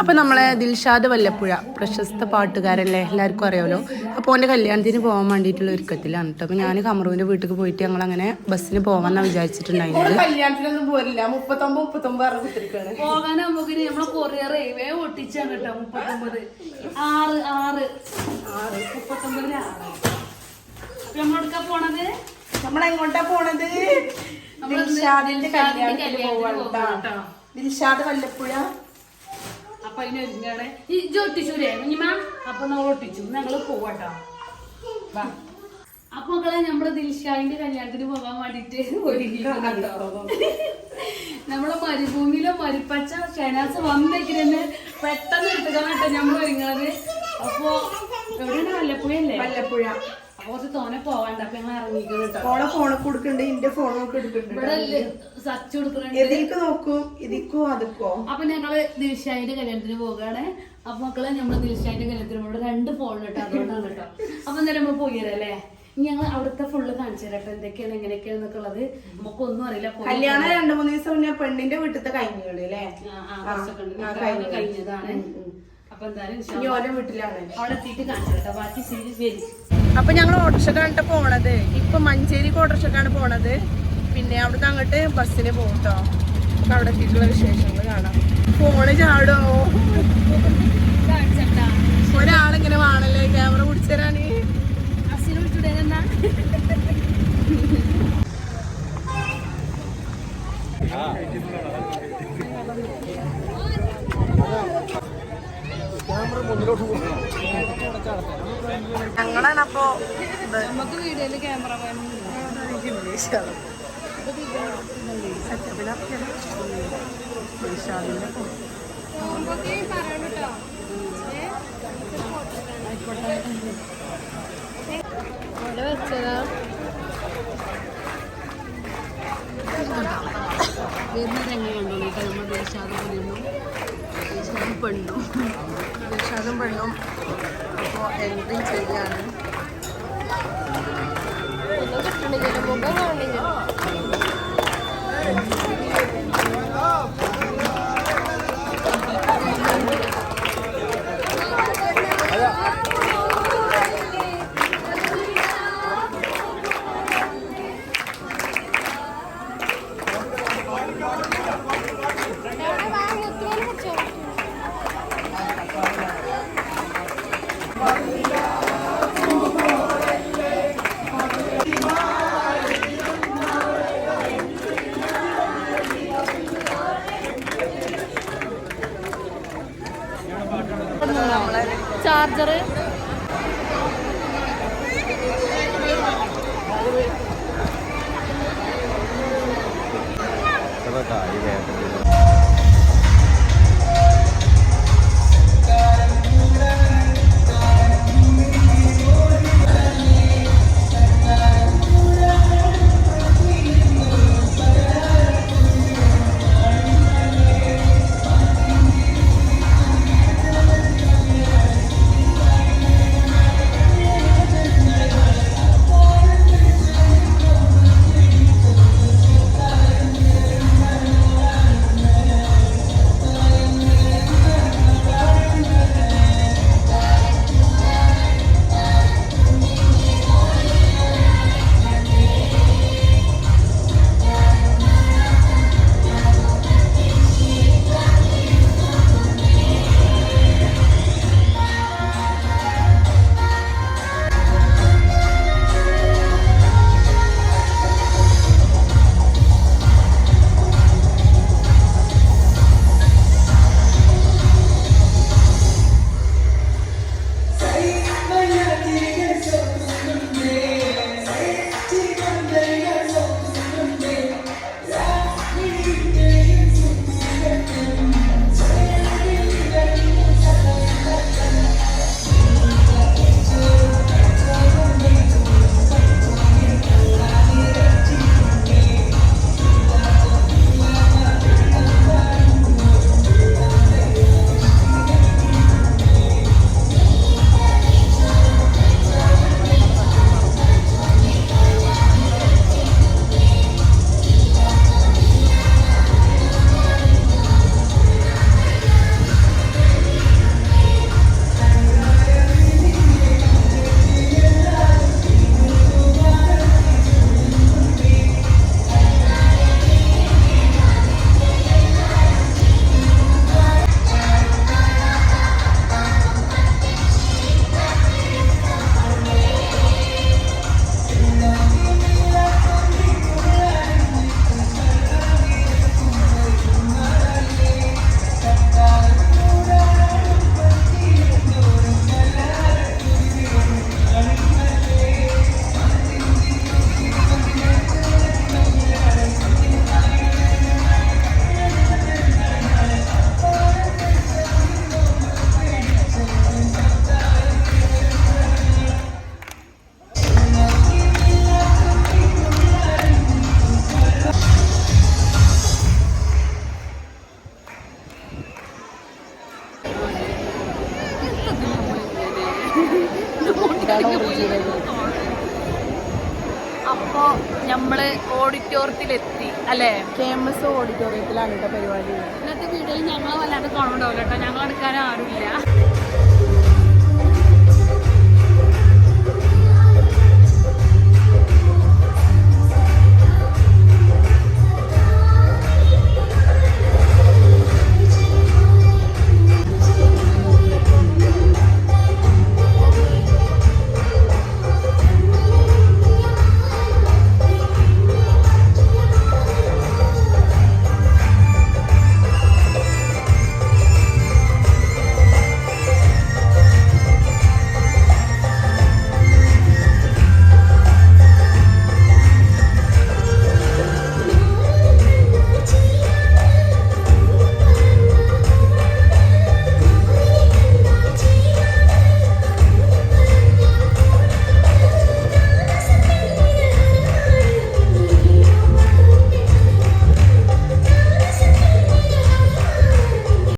അപ്പോൾ നമ്മളെ ദിൽഷാദ് വല്ലപ്പുഴ പ്രശസ്ത പാട്ടുകാരല്ലേ, എല്ലാവർക്കും അറിയാമല്ലോ. അപ്പോൾ അവൻ്റെ കല്യാണത്തിന് പോകാൻ വേണ്ടിയിട്ടുള്ള ഒരുക്കത്തിലാണ് കേട്ടോ. അപ്പോൾ ഞാൻ കമറുവിൻ്റെ വീട്ടിൽ പോയിട്ട് ഞങ്ങൾ അങ്ങനെ ബസ്സിന് പോകാമെന്നാണ് വിചാരിച്ചിട്ടുണ്ടായിരുന്നത്. കല്യാണത്തിനൊന്നും പോരില്ല, 39 പോകാനാകുമ്പോൾ നമ്മളെ കൊറിയർ ഒട്ടിച്ചാണ് കേട്ടോ. 39 നമ്മളെടുക്കാ പോണത്, നമ്മളെങ്ങോട്ടാ പോണത്? ദിൽഷാദിന്റെ കല്യാണത്തിന് പോവാട്ടോ. ദിൽഷാദ് വല്ലപ്പുഴ. അപ്പൊ അതിനൊരുങ്ങാണ് ഈ ഒട്ടിച്ചൂരേ കുഞ്ഞിമ. അപ്പൊ നമ്മൾ ഒട്ടിച്ചു, ഞങ്ങള് പോവാട്ടോ. അപ്പൊ നമ്മള് ദിൽഷാദിന്റെ കല്യാണത്തിന് പോകാൻ വേണ്ടിട്ട് നമ്മളെ മരുഭൂമിയിലെ മരുപ്പച്ച ഷെനാസ് വന്നേക്കിനെ പെട്ടെന്ന് എടുത്തുകാണ് കേട്ടോ നമ്മൾ ഒരുങ്ങണത്. അപ്പൊ എവിടെയാണ്? വല്ലപ്പുഴയല്ലേ? വല്ലപ്പുഴ. കുറച്ച് തോനെ പോവാണ്ട്. അപ്പൊ ഞങ്ങൾ ഇറങ്ങിക്കുന്നുണ്ട്. ഓളെ ഫോണൊക്കെ കൊടുക്കണ്ട്, ഇന്റെ ഫോണൊക്കെ എടുക്കുന്നുണ്ട്. ഇവിടെ സച്ച് കൊടുക്കുന്നുണ്ട്. ഇതിക്ക് നോക്കും, ഇതിക്കോ അതുക്കോ. അപ്പൊ ഞങ്ങള് ദിൽഷാദിന്റെ കല്യാണത്തിന് പോകാണ്. അപ്പൊ മക്കളെ നമ്മള് ദിൽഷാദിന്റെ കല്യാണത്തിന് പോകണം. 2 ഫോൺ കേട്ടോ, അതുകൊണ്ടാണ് കേട്ടോ. അപ്പൊ എന്തായാലും നമ്മൾ പോയിരല്ലേ. ഞങ്ങൾ അവിടുത്തെ ഫുള്ള് കാണിച്ചു തരാട്ടോ, എന്തൊക്കെയാണ് എങ്ങനെയൊക്കെയാന്നൊക്കെ ഉള്ളത്. നമുക്കൊന്നും അറിയില്ല. കല്യാണം 2-3 ദിവസം മുന്നേ പെണ്ണിന്റെ വീട്ടിലത്തെ കഴിഞ്ഞുള്ളൂ അല്ലേ? കഴിഞ്ഞതാണ്. അപ്പൊ എന്തായാലും വീട്ടിലാണ് അവിടെ എത്തിയിട്ട് കാണിച്ചു കേട്ടോ. ബാക്കി സീരീസ് വരും. അപ്പൊ ഞങ്ങൾ ഓട്ടോറിക്ഷക്കാണ് പോണത്. ഇപ്പൊ മഞ്ചേരിക്ക് ഓട്ടോറിക്ഷക്കാണ് പോണത്. പിന്നെ അവിടുന്ന് അങ്ങോട്ട് ബസ്സിന് പോകും കേട്ടോ. അപ്പൊ അവിടെ എത്തിയിട്ടുള്ള വിശേഷങ്ങൾ കാണാം. ഫോണ് ചാടോ? ഒരാളിങ്ങനെ വേണല്ലേ ക്യാമറ പിടിച്ചരാന്. ഞങ്ങളാണപ്പോ നമുക്ക് വീഡിയോയില് ക്യാമറ വെച്ചതാ വരുന്ന രംഗം കണ്ടോളൂ. നമ്മൾ ദിൽഷാദും പെണ്ണും അപ്പോൾ എൻട്രി ചെയ്യാണ്. ചാർജർ അപ്പോ നമ്മള് ഓഡിറ്റോറിയത്തിലെത്തി അല്ലേ? KMS ഓഡിറ്റോറിയത്തിലാണ് കേട്ടോ പരിപാടി. ഇന്നത്തെ വീഡിയോയിൽ ഞങ്ങളെ വല്ലാണ്ട് കാണുന്നുണ്ടാവില്ല കേട്ടോ, ഞങ്ങൾ എടുക്കാൻ ആരുമില്ല.